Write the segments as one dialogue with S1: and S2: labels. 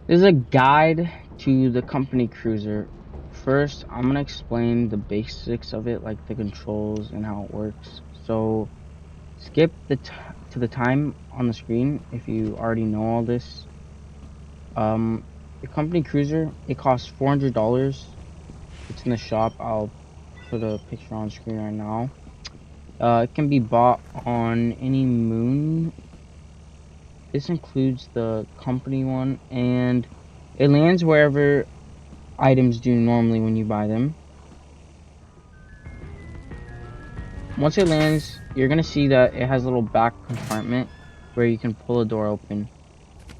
S1: This is a guide to the company cruiser. First, I'm gonna explain the basics of it, like the controls and how it works. So, skip to the time on the screen if you already know all this. The company cruiser, it costs $400. It's in the shop. I'll put a picture on screen right now. It can be bought on any moon. This includes the company one, and it lands wherever items do normally when you buy them. Once it lands, you're gonna see that it has a little back compartment where you can pull a door open.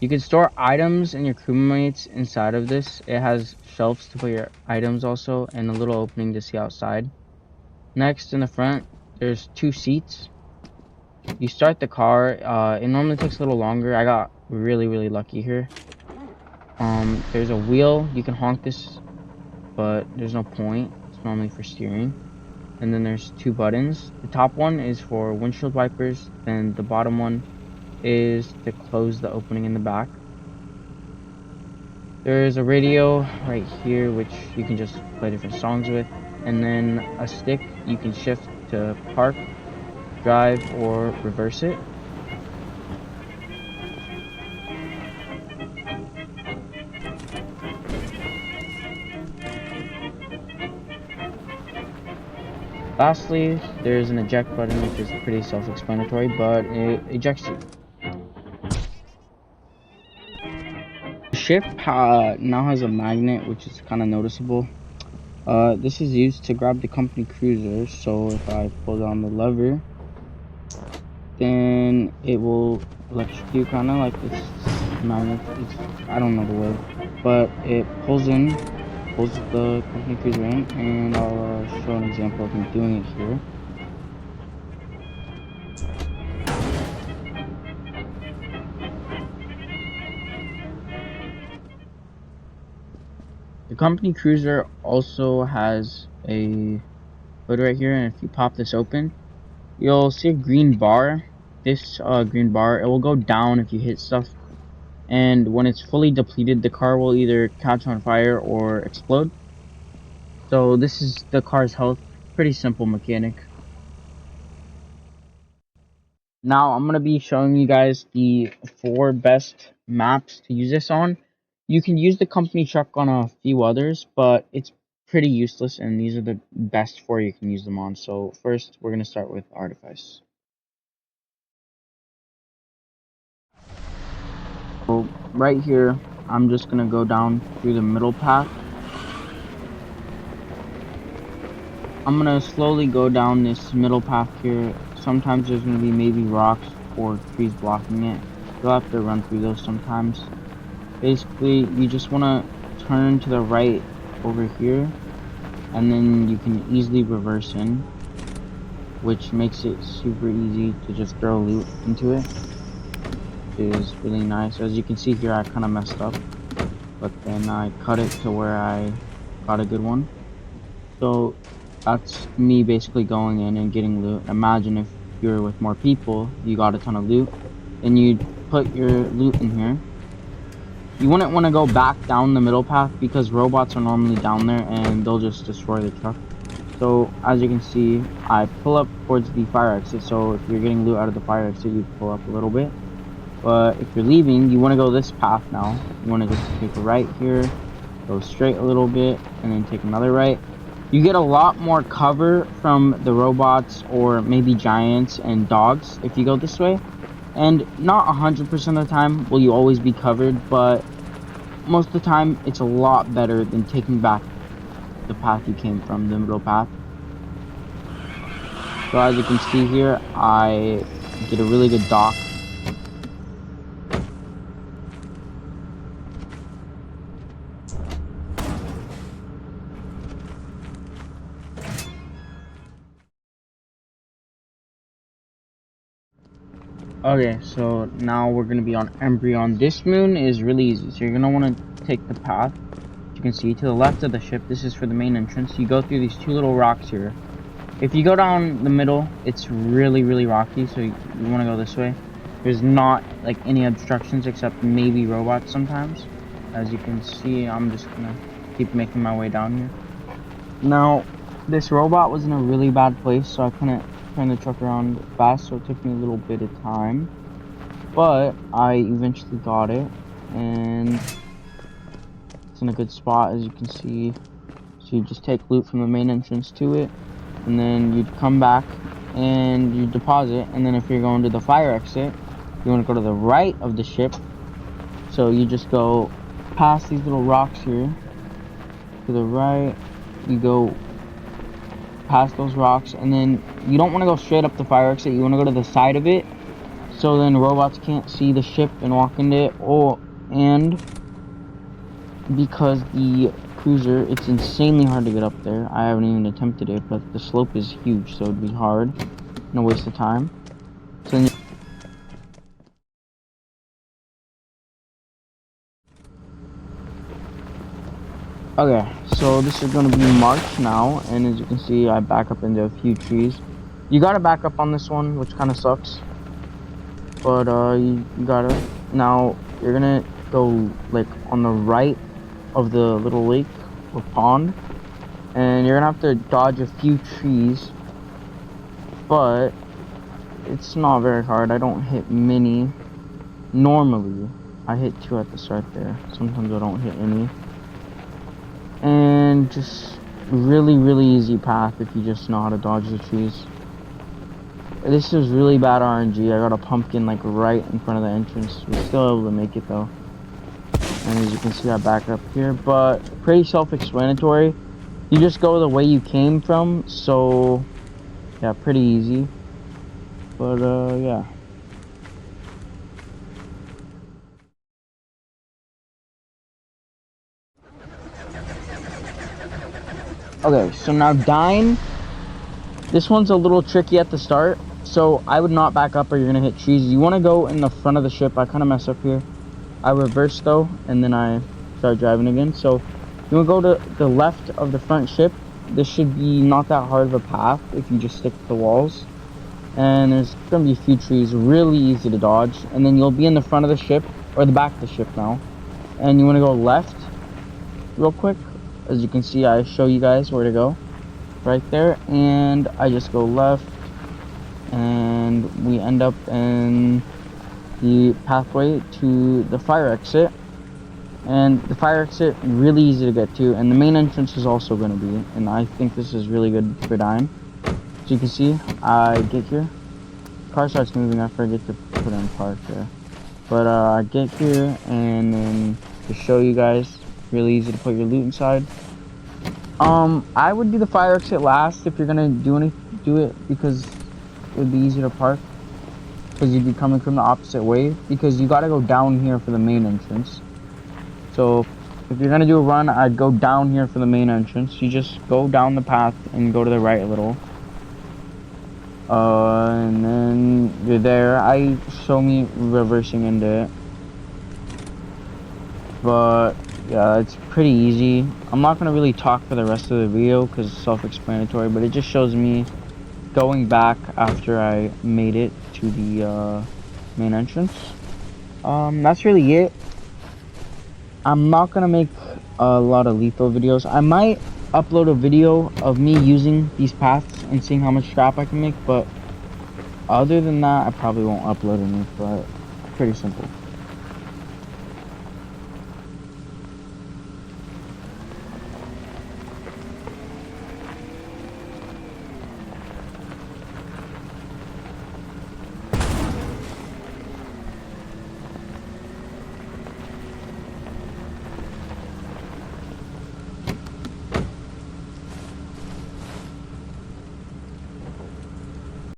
S1: You can store items and your crewmates inside of this. It has shelves to put your items also, and a little opening to see outside. Next, in the front, there's two seats. You start the car. It normally takes a little longer. I got really lucky here. There's a wheel. You can honk this, but there's no point. It's normally for steering. And then there's two buttons. The top one is for windshield wipers, then the bottom one is to close the opening in the back. There's a radio right here which you can just play different songs with, and then a stick you can shift to park, drive, or reverse it. Lastly, there's an eject button which is pretty self-explanatory, but it ejects you. The ship now has a magnet which is kind of noticeable. This is used to grab the company cruiser, so if I pull down the lever, then it will electrocute, kind of like this magnet. I don't know the word, but it pulls the company cruiser in, and I'll show an example of me doing it here. The company cruiser also has a hood right here, and if you pop this open, you'll see a green bar. This green bar, it will go down if you hit stuff, and when it's fully depleted, the car will either catch on fire or explode. So this is the car's health. Pretty simple mechanic. Now I'm going to be showing you guys the 4 best maps to use this on. You can use the company truck on a few others, but it's pretty useless, and these are the best 4 you can use them on. So first, we're going to start with Artifice. So right here, I'm just going to go down through the middle path. I'm going to slowly go down this middle path here. Sometimes there's going to be maybe rocks or trees blocking it. You'll have to run through those sometimes. Basically, you just want to turn to the right over here, and then you can easily reverse in, which makes it super easy to just throw loot into it, which is really nice. As you can see here, I kind of messed up, but then I cut it to where I got a good one. So that's me basically going in and getting loot. Imagine if you're with more people, you got a ton of loot, then you'd put your loot in here. You wouldn't want to go back down the middle path because robots are normally down there and they'll just destroy the truck. So as you can see, I pull up towards the fire exit. So if you're getting loot out of the fire exit, you pull up a little bit. But if you're leaving, you want to go this path now. You want to just take a right here, go straight a little bit, and then take another right. You get a lot more cover from the robots or maybe giants and dogs if you go this way. And not 100% of the time will you always be covered, but most of the time it's a lot better than taking back the path you came from, the middle path. So as you can see here, I did a really good dock. Okay, so now we're going to be on Embryon. This moon is really easy, so you're going to want to take the path. You can see to the left of the ship, this is for the main entrance. You go through these 2 little rocks here. If you go down the middle, it's really rocky, so you want to go this way. There's not like any obstructions except maybe robots sometimes. As you can see, I'm just gonna keep making my way down here. Now, this robot was in a really bad place, so I couldn't turn the truck around fast, so it took me a little bit of time. But I eventually got it, and it's in a good spot, as you can see. So you just take loot from the main entrance to it, and then you come back and you deposit, and then if you're going to the fire exit, you want to go to the right of the ship. So you just go past these little rocks here to the right. You go past those rocks, and then you don't want to go straight up the fire exit. You want to go to the side of it, so then robots can't see the ship and walk into it. And because the cruiser, it's insanely hard to get up there. I haven't even attempted it, but the slope is huge, so it'd be hard and a waste of time. So then okay, so this is going to be March now, and as you can see, I back up into a few trees. You gotta back up on this one, which kind of sucks, but you gotta. Now you're gonna go like on the right of the little lake or pond, and you're gonna have to dodge a few trees, but it's not very hard. I don't hit many. Normally, I hit 2 at the start there. Sometimes I don't hit any. And just really easy path if you just know how to dodge the trees. This is really bad RNG. I got a pumpkin like right in front of the entrance. We're still able to make it though. And as you can see, I back up here, but pretty self-explanatory. You just go the way you came from, so yeah, pretty easy. But yeah. Okay, so now dying. This one's a little tricky at the start, so I would not back up or you're gonna hit trees. You want to go in the front of the ship. I kind of mess up here. I reverse though, and then I start driving again. So you want to go to the left of the front ship. This should be not that hard of a path if you just stick to the walls. And there's gonna be a few trees, really easy to dodge. And then you'll be in the front of the ship, or the back of the ship now. And you want to go left real quick. As you can see, I show you guys where to go. Right there, and I just go left, and we end up in the pathway to the fire exit. And the fire exit, really easy to get to, and the main entrance is also going to be, and I think this is really good for dying. So you can see, I get here, car starts moving, I forget to put in park there. But I get here, and then to show you guys, really easy to put your loot inside. I would do the fire exit last if you're gonna do it because it would be easier to park. Because you'd be coming from the opposite way. Because you gotta go down here for the main entrance. So if you're gonna do a run, I'd go down here for the main entrance. You just go down the path and go to the right a little. And then you're there. Show me reversing into it. But yeah, it's pretty easy. I'm not going to really talk for the rest of the video because it's self-explanatory, but it just shows me going back after I made it to the main entrance. That's really it. I'm not going to make a lot of lethal videos. I might upload a video of me using these paths and seeing how much scrap I can make, but other than that, I probably won't upload any, but pretty simple.